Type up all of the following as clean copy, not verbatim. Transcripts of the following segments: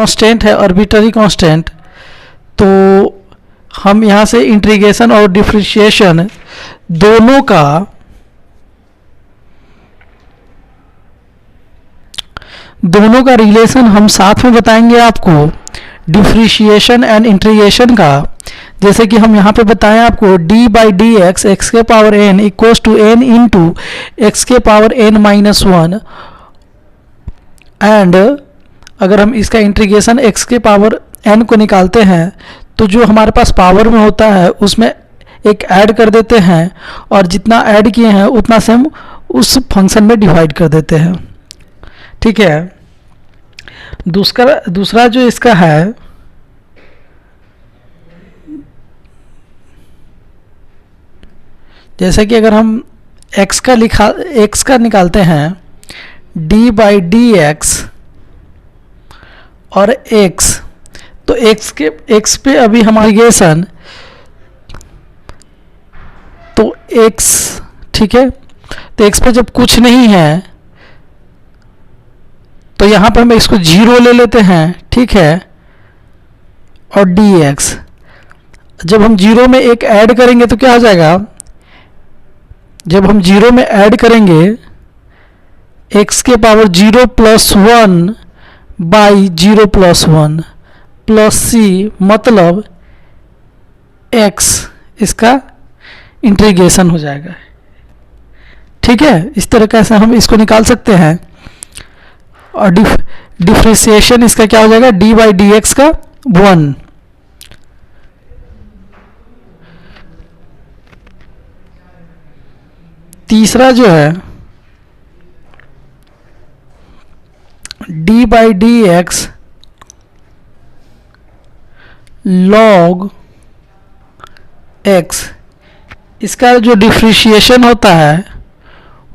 Constant है, arbitrary constant, तो हम यहाँ से इंटीग्रेशन और डिफरेंशिएशन दोनों का रिलेशन हम साथ में बताएंगे आपको, डिफरेंशिएशन एंड इंटीग्रेशन का। जैसे कि हम यहाँ पे बताएं आपको d by d x x के power n equals to n into x के power n minus one, and अगर हम इसका इंटीग्रेशन x के पावर n को निकालते हैं तो जो हमारे पास पावर में होता है उसमें एक ऐड कर देते हैं, और जितना ऐड किए हैं उतना से हम उस फंक्शन में डिवाइड कर देते हैं। ठीक है। दूसरा जो इसका है, जैसे कि अगर हम x का निकालते हैं d बाई डी एक्स और x, तो x पे अभी हमारी इंटीग्रेशन, तो x, ठीक है, तो x पे जब कुछ नहीं है तो यहाँ पर हम इसको 0 ले लेते हैं, ठीक है, और dx जब हम 0 में एक ऐड करेंगे तो क्या हो जाएगा, जब हम 0 में ऐड करेंगे x के power 0 plus 1 by 0 plus 1 plus c, मतलब x, इसका इंटीग्रेशन हो जाएगा। ठीक है, इस तरह से हम इसको निकाल सकते हैं। और डिफरेंशिएशन इसका क्या हो जाएगा, d बाई डी एक्स का 1। तीसरा जो है d by d x log x, इसका जो डिफरेंशिएशन होता है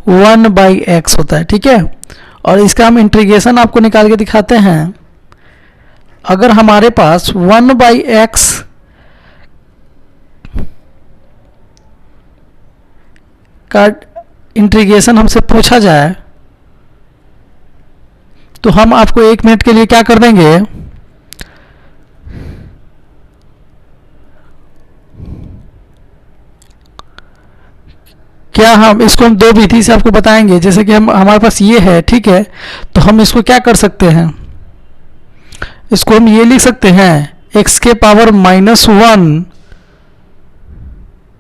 1 बाई एक्स होता है। ठीक है, और इसका हम इंटीग्रेशन आपको निकाल के दिखाते हैं। अगर हमारे पास 1 बाई एक्स का इंटीग्रेशन हमसे पूछा जाए तो हम आपको 1 मिनट के लिए क्या कर देंगे, क्या हम इसको हम दो विधि से आपको बताएंगे। जैसे कि हमारे पास ये है, ठीक है, तो हम इसको क्या कर सकते हैं, इसको हम ये लिख सकते हैं x के पावर माइनस 1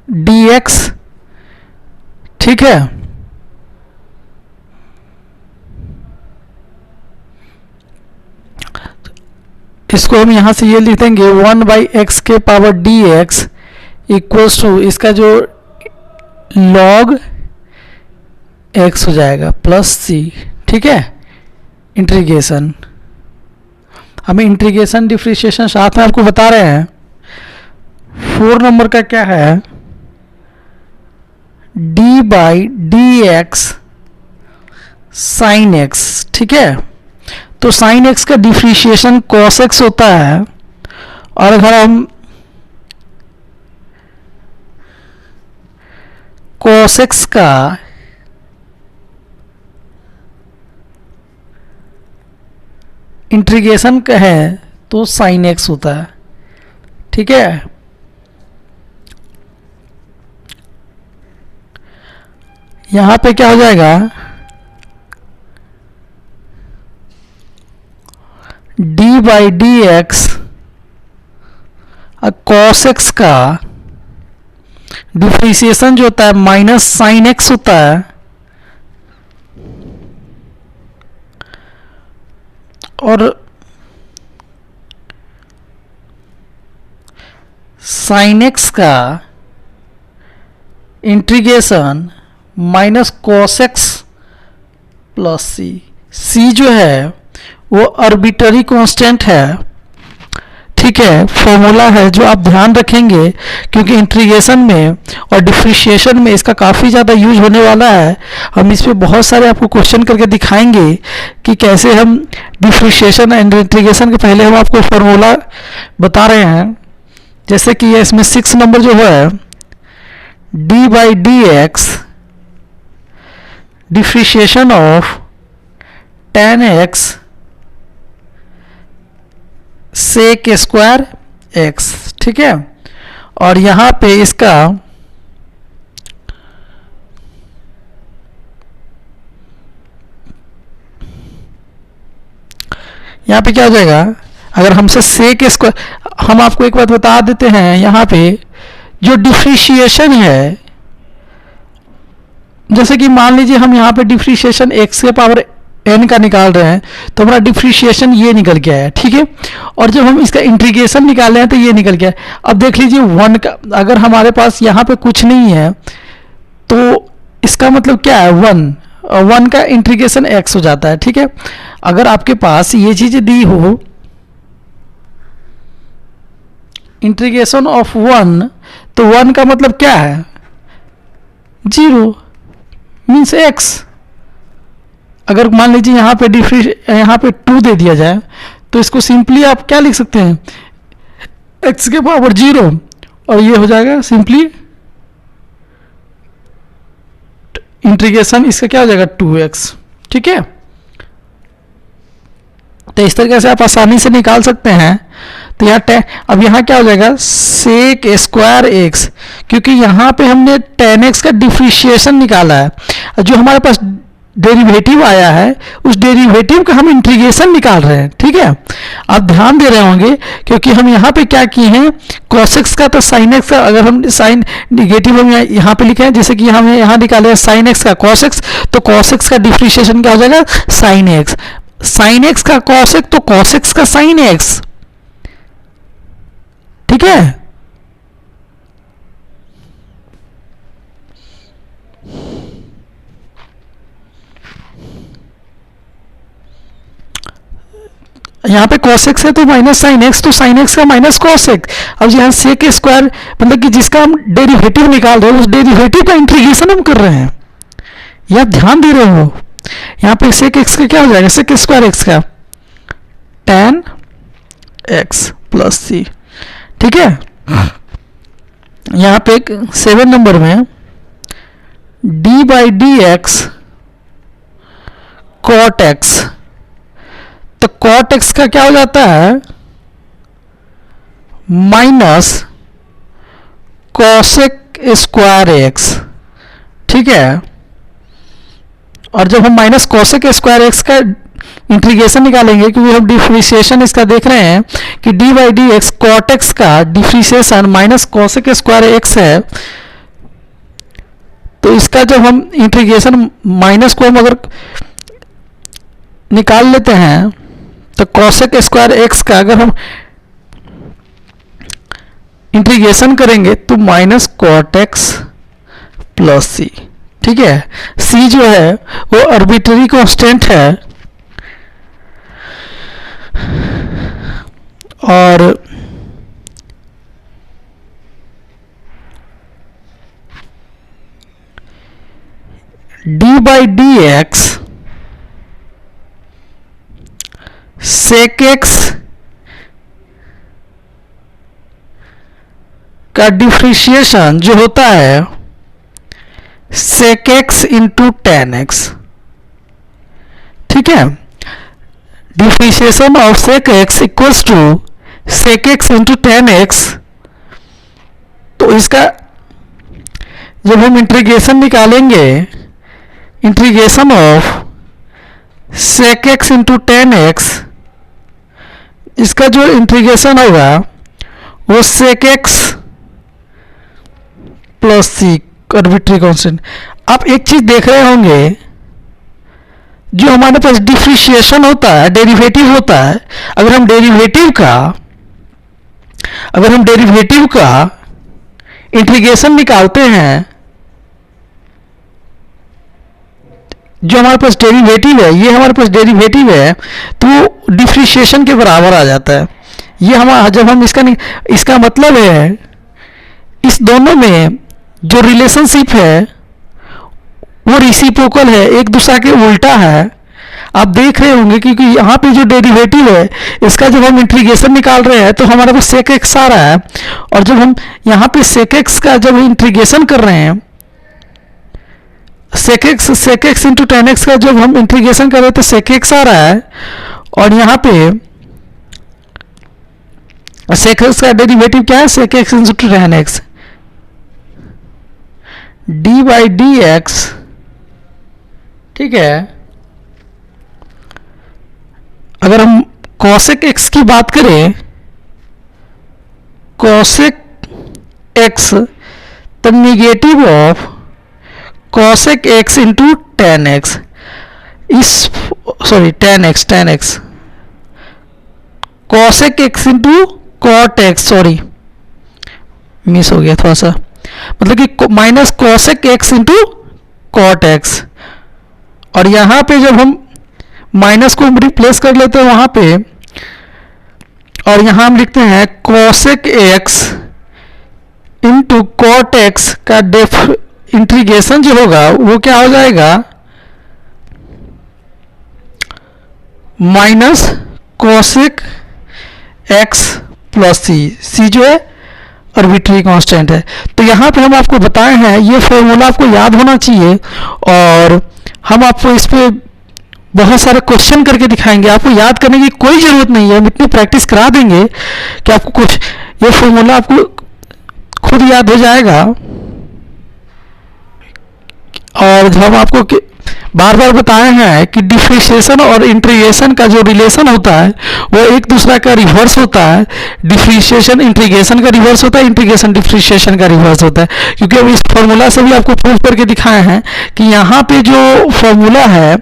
dx, ठीक है, इसको हम यहां से ये लिख देंगे 1 बाई एक्स के पावर dx इक्वल्स टू इसका जो log x हो जाएगा प्लस c। ठीक है, इंटीग्रेशन, हमें इंटीग्रेशन डिफरेंशिएशन साथ में आपको बता रहे हैं। 4 नंबर का क्या है, d by d x sine x। ठीक है, तो साइन x का डिफरेंशिएशन cos x होता है, और अगर हम cos x का इंटीग्रेशन कहें तो sin x होता है। ठीक है, यहां पे क्या हो जाएगा, d by d x cos x का डिफरेंशिएशन जो होता है माइनस साइन x होता है, और साइन x का integration minus cos x plus c जो है वो आर्बिट्ररी कांस्टेंट है। ठीक है, फॉर्मूला है जो आप ध्यान रखेंगे, क्योंकि इंटीग्रेशन में और डिफरेंशिएशन में इसका काफ़ी ज़्यादा यूज होने वाला है। हम इस पे बहुत सारे आपको क्वेश्चन करके दिखाएंगे कि कैसे हम डिफरेंशिएशन एंड इंटीग्रेशन के पहले हम आपको फॉर्मूला बता रहे हैं। जैसे कि ये इसमें 6 नंबर जो है d by d x differentiation of tan x sec square x, ठीक है। और यहाँ पे इसका यहाँ पे क्या हो जाएगा, अगर हमसे सेक स्क्वायर, हम आपको एक बात बता देते हैं, यहाँ पे जो डिफ्रेंशिएशन है, जैसे कि मान लीजिए हम यहाँ पे डिफ्रेंशिएशन एक्स के पावर एन का निकाल रहे हैं, तो हमारा डिफ्रेंशिएशन ये निकल के आया, ठीक है। और जब हम इसका इंटीग्रेशन निकाल रहे हैं तो ये निकल के आया। अब देख लीजिए वन का, अगर हमारे पास यहाँ पे कुछ नहीं है तो इसका मतलब क्या है, वन का इंटीग्रेशन एक्स हो जाता है, ठीक है। अगर आपके पास ये चीज दी हो, इंटीग्रेशन ऑफ वन, तो वन का मतलब क्या है, जीरो मीन्स एक्स। अगर मान लीजिए यहाँ पे 2 दे दिया जाए तो इसको सिंपली आप क्या लिख सकते हैं, x के पावर 0, और ये हो जाएगा सिंपली इंटीग्रेशन इसका क्या हो जाएगा 2x, ठीक है। तो इस तरीके से आप आसानी से निकाल सकते हैं। तो यहाँ अब यहाँ क्या हो जाएगा, सेक स्क्वायर एक्स, क्योंकि यहाँ पे हमने tan x का डिफ्रेंशिएशन निकाला है, जो हमारे पास डेरिवेटिव आया है उस डेरिवेटिव का हम इंटीग्रेशन निकाल रहे हैं, ठीक है। आप ध्यान दे रहे होंगे क्योंकि हम यहाँ पे क्या किए हैं, cos x का तो sin x का, अगर हम साइन निगेटिव हम यहाँ पे लिखे हैं, जैसे कि हम यहाँ निकाले हैं sin x का cos x, तो cos x का डिफ्रेंशिएशन क्या हो जाएगा, sin x, sin x का cos x, तो cos x का sin x, ठीक है। यहाँ पे cos x है तो माइनस sin x, तो sin x का माइनस cos x। अब यहाँ sec स्क्वायर मतलब कि जिसका हम डेरिवेटिव निकाल रहे हैं, उस डेरिवेटिव का इंटीग्रेशन हम कर रहे हैं, ये आप ध्यान दे रहे हो। यहाँ पे sec x का क्या हो जाएगा, sec स्क्वायर x का tan x प्लस सी, ठीक है। यहाँ पे 7 नंबर में d by d x cot x, तो कॉट एक्स का क्या हो जाता है, माइनस कॉसेक स्क्वायर एक्स, ठीक है। और जब हम माइनस कॉसेक स्क्वायर एक्स का इंटीग्रेशन निकालेंगे, क्योंकि हम डिफ्रेंशिएशन इसका देख रहे हैं कि d by d x cot x का differentiation minus cosec square x है, तो इसका जब हम इंटीग्रेशन माइनस को हम अगर निकाल लेते हैं तो कॉसेक स्क्वायर एक्स का अगर हम इंटीग्रेशन करेंगे तो minus cot x plus c, ठीक है। सी जो है वो आर्बिट्रेरी कांस्टेंट है, और d by d x sec x का डिफ्रेंशिएशन जो होता है sec x into tan x, ठीक है। Differentiation of sec x equals to sec x into tan x. तो इसका जब हम इंटीग्रेशन निकालेंगे, integration of sec x into tan x, इसका जो इंटीग्रेशन होगा वो sec x plus c arbitrary constant. आप एक चीज देख रहे होंगे, जो हमारे पास डिफ्रेंशिएशन होता है, डेरिवेटिव होता है, अगर हम डेरिवेटिव का इंटीग्रेशन निकालते हैं, जो हमारे पास डेरिवेटिव है, ये हमारे पास डेरिवेटिव है, तो डिफ्रेंशिएशन के बराबर आ जाता है। ये हमारा जब हम इसका मतलब है इस दोनों में जो रिलेशनशिप है वो रेसिप्रोकल है, एक दूसरे के उल्टा है। आप देख रहे होंगे क्योंकि यहाँ पे जो डेरिवेटिव है इसका जब हम इंटीग्रेशन निकाल रहे हैं तो हमारे पास सेक एक्स आ रहा है, और जब हम यहाँ पे सेक एक्स का जब इंटीग्रेशन कर रहे हैं, sec x into tan x का जब हम इंटीग्रेशन कर रहे हैं तो सेक एक्स आ रहा है, और यहाँ पे सेक एक्स का डेरिवेटिव क्या है, sec x into tan x, d by d x, ठीक है। अगर हम कॉसेक एक्स की बात करें, cosec x the negative of cosec x into tan x, इस sorry tan x cosec x into cot x, sorry miss हो गया थोड़ा सा, मतलब कि minus cosec x into cot x. और यहां पे जब हम माइनस को रिप्लेस कर लेते हैं वहां पे, और यहां हम लिखते हैं cosec x into cot x का इंटीग्रेशन जो होगा वो क्या हो जाएगा, minus cosec x plus c जो है आर्बिट्री कांस्टेंट है। तो यहाँ पे हम आपको बताए हैं, ये फॉर्मूला आपको याद होना चाहिए, और हम आपको इस पे बहुत सारे क्वेश्चन करके दिखाएंगे। आपको याद करने की कोई ज़रूरत नहीं है, हम इतनी प्रैक्टिस करा देंगे कि आपको कुछ ये फॉर्मूला आपको खुद याद हो जाएगा। और जो हम आपको बार बार बताए हैं कि डिफ्रेंशिएशन और इंटीग्रेशन का जो रिलेशन होता है वो एक दूसरा का रिवर्स होता है। डिफ्रेंशिएशन इंटीग्रेशन का रिवर्स होता है, इंटीग्रेशन डिफ्रेंशिएशन का रिवर्स होता है। क्योंकि हम इस फॉर्मूला से भी आपको प्रूव करके दिखाए हैं कि यहाँ पे जो फॉर्मूला है,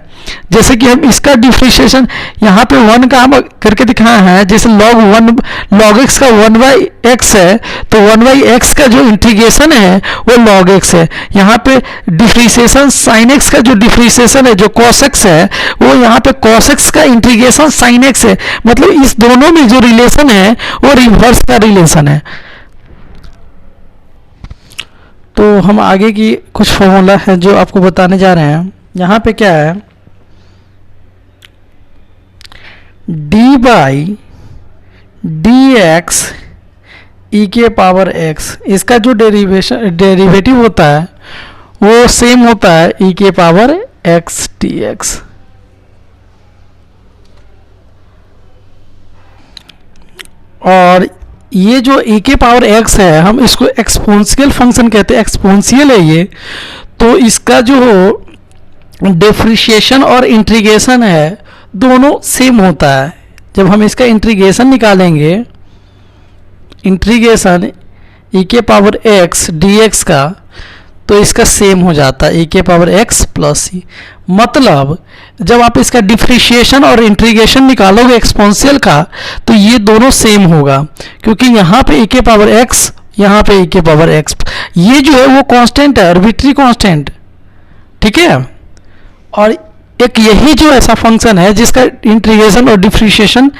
जैसे कि हम इसका डिफ्रेंशिएशन यहाँ पे वन का हम करके दिखाए हैं, जैसे लॉग एक्स का वन बाई एक्स है, तो वन बाई एक्स का जो इंटीग्रेशन है वो लॉग एक्स है। यहाँ पे डिफ्रेंशिएशन साइन एक्स का जो डिफ्रेंशिएशन है जो कॉस एक्स है, वो यहाँ पे कॉस एक्स का इंटीग्रेशन साइन एक्स है। मतलब इस दोनों में जो रिलेशन है वो रिवर्स का रिलेशन है। तो हम आगे की कुछ फॉर्मूला है जो आपको बताने जा रहे हैं। यहाँ पे क्या है, डी बाई डी एक्स ई के पावर एक्स, इसका जो डेरिवेटिव होता है वो सेम होता है ई के पावर एक्स टी एक्स। और ये जो ई के पावर एक्स है, हम इसको एक्सपोनेंशियल फंक्शन कहते हैं, एक्सपोनेंशियल है ये। तो इसका जो डिफरेंशिएशन और इंटीग्रेशन है दोनों सेम होता है। जब हम इसका इंटीग्रेशन निकालेंगे, इंटीग्रेशन ई के पावर एक्स डी एक्स का, तो इसका सेम हो जाता है ई के पावर एक्स प्लस सी। मतलब जब आप इसका डिफरेंशिएशन और इंटीग्रेशन निकालोगे एक्सपोनेंशियल का, तो ये दोनों सेम होगा, क्योंकि यहाँ पे ई के पावर एक्स, यहाँ पे ई के पावर एक्स, ये जो है वो कांस्टेंट है, आर्बिट्री कांस्टेंट, ठीक है। और एक यही जो ऐसा फंक्शन है जिसका इंटीग्रेशन और डिफरेंशिएशन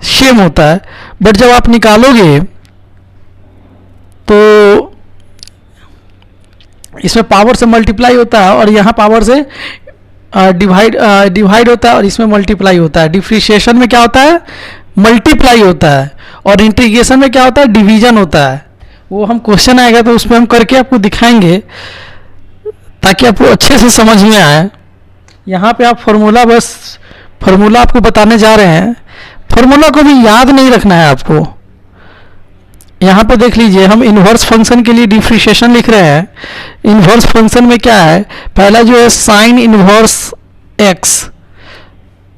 सेम होता है, बट जब आप निकालोगे तो इसमें पावर से मल्टीप्लाई होता है और यहाँ पावर से डिवाइड होता है, और इसमें मल्टीप्लाई होता है। डिफरेंशिएशन में क्या होता है, मल्टीप्लाई होता है, और इंटीग्रेशन में क्या होता है, डिवीजन होता है। वो हम क्वेश्चन आएगा तो उसमें हम करके आपको दिखाएंगे ताकि आपको अच्छे से समझ में आए। यहाँ पे आप फार्मूला आपको बताने जा रहे हैं। फार्मूला को भी याद नहीं रखना है आपको। यहाँ पे देख लीजिए, हम इन्वर्स फंक्शन के लिए डिफरेंशिएशन लिख रहे हैं। इन्वर्स फंक्शन में क्या है, पहला जो है साइन इन्वर्स एक्स,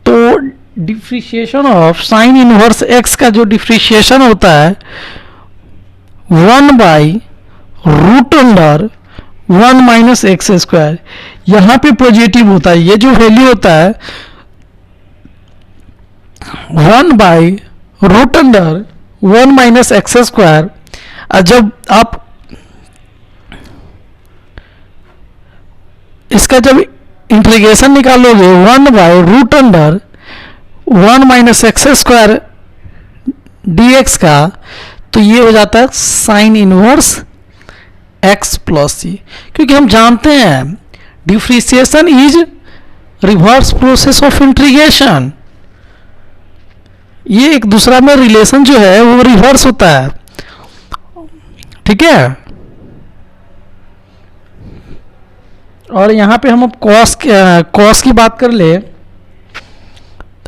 तो differentiation of sine inverse x का जो डिफरेंशिएशन होता है 1 by root under 1 minus x square, यहाँ पे पॉजिटिव होता है। ये जो वैल्यू होता है 1 by root under 1 minus x square, जब आप इसका जब इंटीग्रेशन निकालोगे 1 by root under 1 minus x square d x का, तो ये हो जाता है sine inverse x plus c. क्योंकि हम जानते हैं differentiation is reverse process of integration, ये एक दूसरा में रिलेशन जो है वो रिवर्स होता है, ठीक है। और यहाँ पे हम अब कॉस की बात कर ले,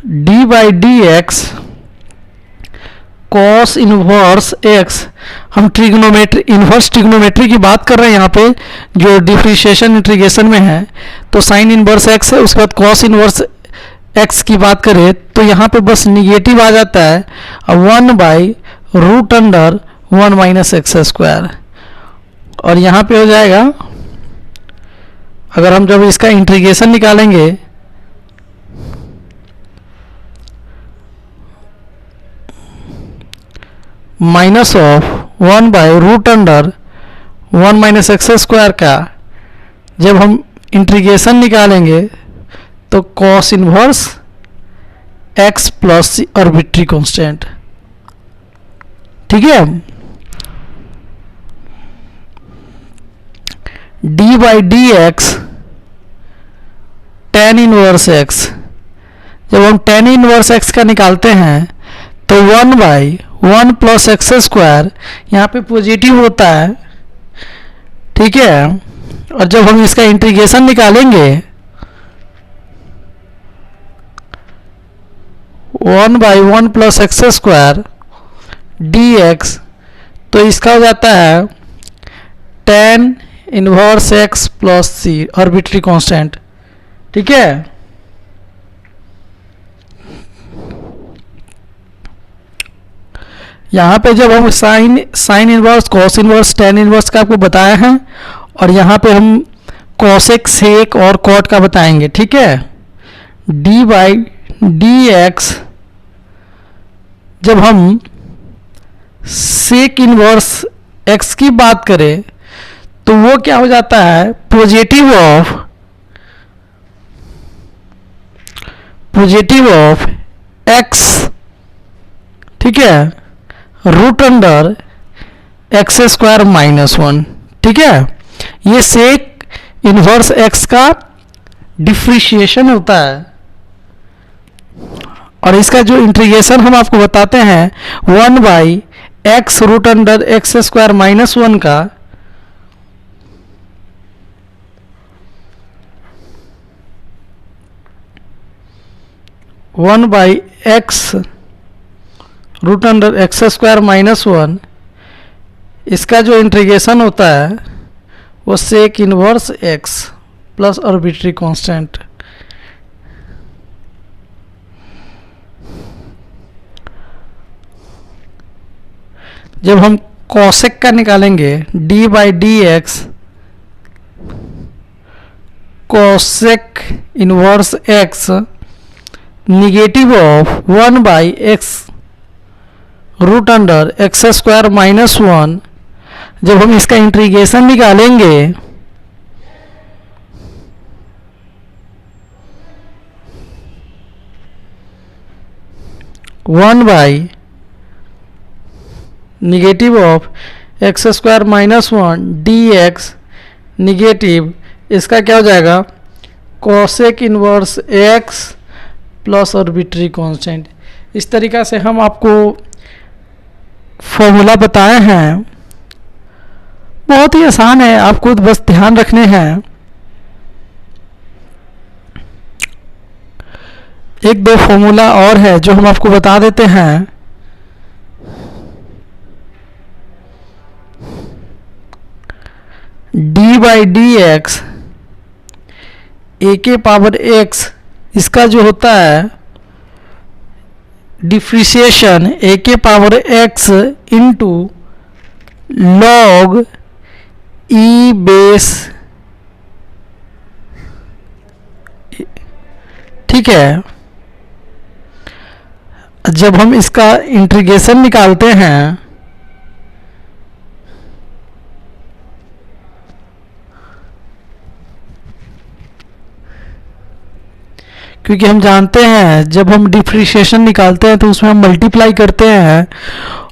D by d x cos inverse x, हम ट्रिग्नोमेट्री इनवर्स ट्रिग्नोमेट्री की बात कर रहे हैं यहाँ पे जो डिफ्रेंशिएशन इंटीग्रेशन में है, तो साइन इनवर्स एक्स है, उसके बाद कॉस इनवर्स एक्स की बात करें तो यहाँ पे बस निगेटिव आ जाता है, 1/√1 माइनस एक्स स्क्वायर, और यहाँ पे हो जाएगा, अगर हम जब इसका इंटीग्रेशन निकालेंगे minus of 1/√1 minus x square का जब हम इंटीग्रेशन निकालेंगे तो cos inverse x plus arbitrary constant, ठीक है। D by d x tan inverse x, जब हम टेन इनवर्स एक्स का निकालते हैं तो 1/1 प्लस एक्स स्क्वायर यहाँ पे पॉजिटिव होता है, ठीक है। और जब हम इसका इंटीग्रेशन निकालेंगे 1/1 plus x square d x, तो इसका हो जाता है टेन इनवर्स एक्स प्लस सी आर्बिट्री कांस्टेंट, ठीक है। यहाँ पे जब हम sine inverse, cos inverse, tan inverse का आपको बताया है, और यहाँ पे हम कॉसेक, सेक और कॉट का बताएंगे, ठीक है। डी बाई डी एक्स, जब हम सेक इनवर्स एक्स की बात करें तो वो क्या हो जाता है, पॉजिटिव ऑफ एक्स, ठीक है, √x स्क्वायर माइनस 1, ठीक है। ये सेक इनवर्स एक्स का डिफ्रेंशिएशन होता है, और इसका जो इंटीग्रेशन हम आपको बताते हैं 1/x स्क्वायर माइनस 1 का 1/x स्क्वायर माइनस 1, इसका जो इंटीग्रेशन होता है वो sec inverse x plus arbitrary constant, जब हम कॉसेक का निकालेंगे d by d x cosec inverse x negative of 1/x square minus 1, जब हम इसका इंटीग्रेशन निकालेंगे 1/(x square minus 1 dx negative, इसका क्या हो जाएगा cosec inverse x plus arbitrary constant. इस तरीक़ा से हम आपको फॉर्मूला बताए हैं, बहुत ही आसान है, आपको बस ध्यान रखने हैं। एक दो फॉर्मूला और है जो हम आपको बता देते हैं। डी बाई डी एक्स ए के पावर एक्स, इसका जो होता है डिफ्रेंशिएशन ए के power x into log e base, ठीक है। जब हम इसका इंटीग्रेशन निकालते हैं क्योंकि हम जानते हैं जब हम डिफ्रेंशिएशन निकालते हैं तो उसमें हम मल्टीप्लाई करते हैं,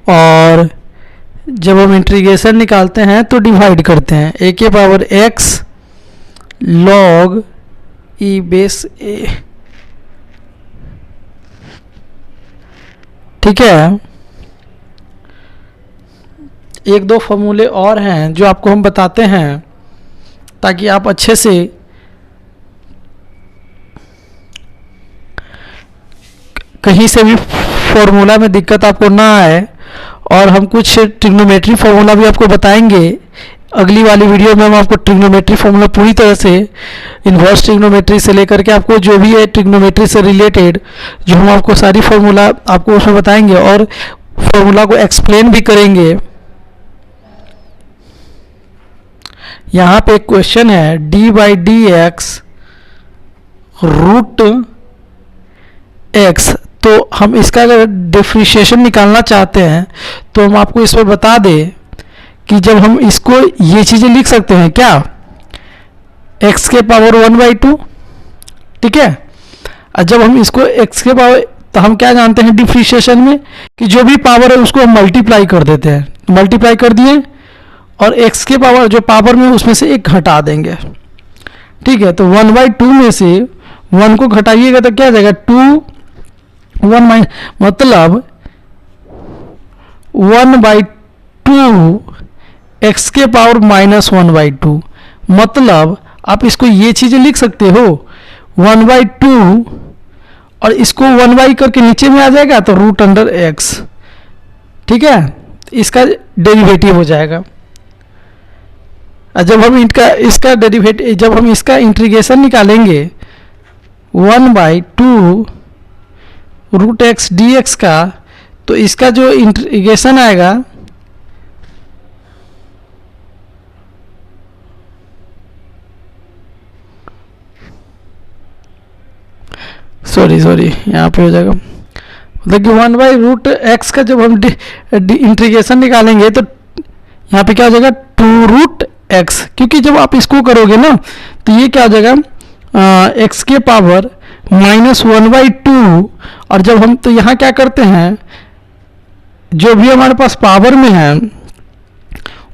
और जब हम इंटीग्रेशन निकालते हैं तो डिवाइड करते हैं। ए के power x log e base a, ठीक है। एक दो फॉर्मूले और हैं जो आपको हम बताते हैं ताकि आप अच्छे से कहीं से भी फॉर्मूला में दिक्कत आपको ना आए, और हम कुछ ट्रिग्नोमेट्री फार्मूला भी आपको बताएंगे। अगली वाली वीडियो में हम आपको ट्रिग्नोमेट्री फार्मूला पूरी तरह से इन्वर्स ट्रिग्नोमेट्री से लेकर के आपको जो भी है ट्रिग्नोमेट्री से रिलेटेड जो हम आपको सारी फार्मूला आपको उसमें बताएंगे और फार्मूला को एक्सप्लेन भी करेंगे। यहाँ पे एक क्वेश्चन है d by d x root x, तो हम इसका अगर डिफ्रेंशिएशन निकालना चाहते हैं तो हम आपको इसमें बता दें कि जब हम इसको ये चीज़ें लिख सकते हैं क्या, x के पावर 1/2, ठीक है। और जब हम इसको x के पावर, तो हम क्या जानते हैं डिफ्रेंशिएशन में कि जो भी पावर है उसको हम मल्टीप्लाई कर देते हैं, मल्टीप्लाई कर दिए और x के पावर जो पावर में उसमें से एक घटा देंगे, ठीक है। तो 1/2 में से 1 को घटाइएगा तो क्या आ जाएगा 2, 1 मतलब 1/2 x के पावर -1/2, मतलब आप इसको ये चीज़ें लिख सकते हो 1/2 और इसको 1 करके नीचे में आ जाएगा तो √x, ठीक है। इसका डेरिवेटिव हो जाएगा। जब हम इसका डेरिवेटिव, जब हम इसका इंटीग्रेशन निकालेंगे 1/2 √x dx का, तो इसका जो इंटीग्रेशन आएगा सॉरी यहाँ पे हो जाएगा, मतलब कि 1/√x का जब हम इंटीग्रेशन निकालेंगे तो यहाँ पे क्या हो जाएगा 2√x, क्योंकि जब आप इसको करोगे ना तो ये क्या हो जाएगा x के पावर -1/2, और जब हम तो यहाँ क्या करते हैं जो भी हमारे पास पावर में है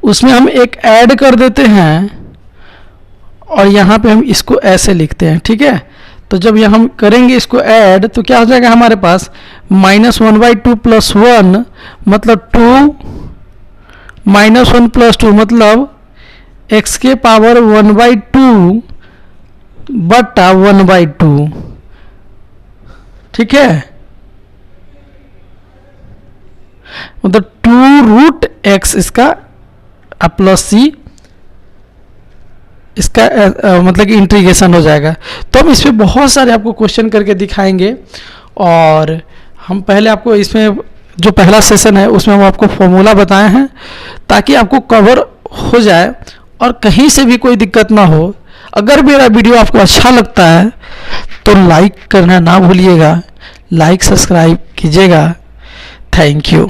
उसमें हम एक ऐड कर देते हैं और यहाँ पे हम इसको ऐसे लिखते हैं, ठीक है। तो जब यहाँ हम करेंगे इसको ऐड तो क्या हो जाएगा हमारे पास -1/2 + 1 मतलब 2 -1 + 2 मतलब x के पावर 1/2 बटा 1/2, ठीक है। मतलब 2√x इसका प्लस c इसका मतलब कि इंटीग्रेशन हो जाएगा। तो हम इसमें बहुत सारे आपको क्वेश्चन करके दिखाएंगे, और हम पहले आपको इसमें जो पहला सेशन है उसमें हम आपको फॉर्मूला बताए हैं ताकि आपको कवर हो जाए और कहीं से भी कोई दिक्कत ना हो। अगर मेरा वीडियो आपको अच्छा लगता है तो लाइक करना ना भूलिएगा, लाइक सब्सक्राइब कीजिएगा। Thank you.